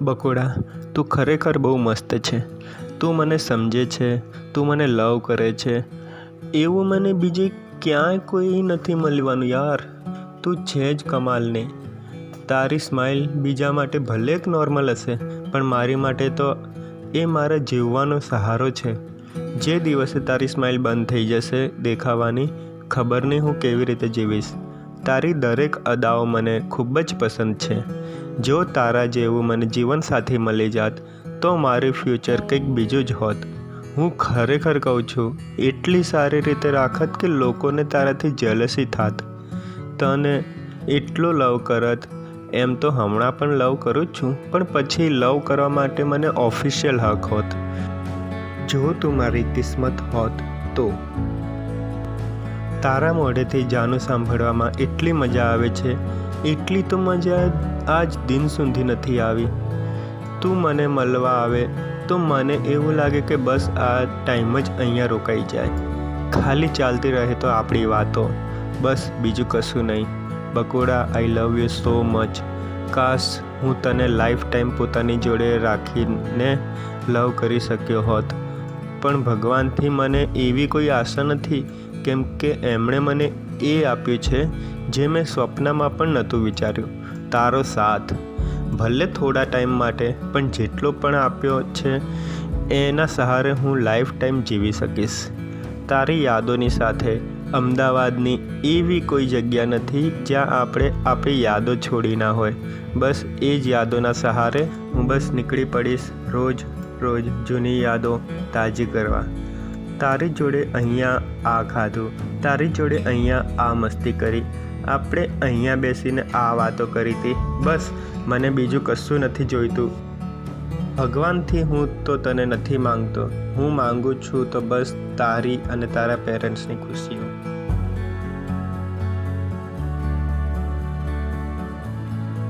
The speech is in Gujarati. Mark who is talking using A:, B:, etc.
A: બકોડા, તું ખરેખર બહુ મસ્ત છે. તું મને સમજે છે, તું મને લવ કરે છે. એવું મને બીજે ક્યાંય કોઈ નથી મળવાનું યાર. તું છે જ કમાલની. તારી સ્માઇલ બીજા માટે ભલે એક નોર્મલ હશે, પણ મારી માટે તો એ મારા જીવવાનો સહારો છે. જે દિવસે તારી સ્માઇલ બંધ થઈ જશે દેખાવાની, ખબર નહીં હું કેવી રીતે જીવીશ. તારી દરેક અદાઓ મને ખૂબ જ પસંદ છે. જો તારા જેવું મને જીવનસાથી મળી જાત તો મારું ફ્યુચર કંઈક બીજું જ હોત. હું ખરેખર કહું છું, એટલી સારી રીતે રાખત કે લોકોને તારાથી જેલસી થાત. તને એટલો લવ કરત. એમ તો હમણાં પણ લવ કરું જ છું, પણ પછી લવ કરવા માટે મને ઓફિશિયલ હક હોત. જો તું મારી કિસ્મત હોત તો. તારા મોઢેથી જાનું સાંભળવામાં એટલી મજા આવે છે, એટલી તો મજા આજ દિન સુધી નથી આવી. તું મને મળવા આવે તો મને એવું લાગે કે બસ આ ટાઈમ જ અહીંયા રોકાઈ જાય. ખાલી ચાલતી રહે તો આપણી વાતો, બસ બીજું કશું નહીં. બકોડા, આઈ લવ યુ સો મચ. કાશ હું તને લાઈફ ટાઈમ પોતાની જોડે રાખીને લવ કરી શક્યો હોત, પણ ભગવાનથી મને એવી કોઈ આશા નથી, કેમ કે એમણે મને એ આપ્યું છે જે મેં સ્વપ્નમાં પણ નહોતું વિચાર્યું, તારો સાથ. ભલે થોડા ટાઈમ માટે, પણ જેટલો પણ આપ્યો છે એના સહારે હું લાઈફ ટાઈમ જીવી શકીશ. તારી યાદોની સાથે અમદાવાદની એવી કોઈ જગ્યા નથી જ્યાં આપણે આપણી યાદો છોડી ના હોય. બસ એ જ યાદોના સહારે હું બસ નીકળી પડીશ રોજ રોજ જૂની યાદો તાજી કરવા. તારી જોડે અહીંયા આ ખાધું, તારી જોડે અહીંયા આ મસ્તી કરી, આપણે અહીંયા બેસીને આ વાતો કરી હતી. બસ મને બીજું કશું નથી જોઈતું. ભગવાનથી હું તો તને નથી માંગતો, હું માંગુ છું તો બસ તારી અને તારા પેરેન્ટ્સની ખુશીઓ.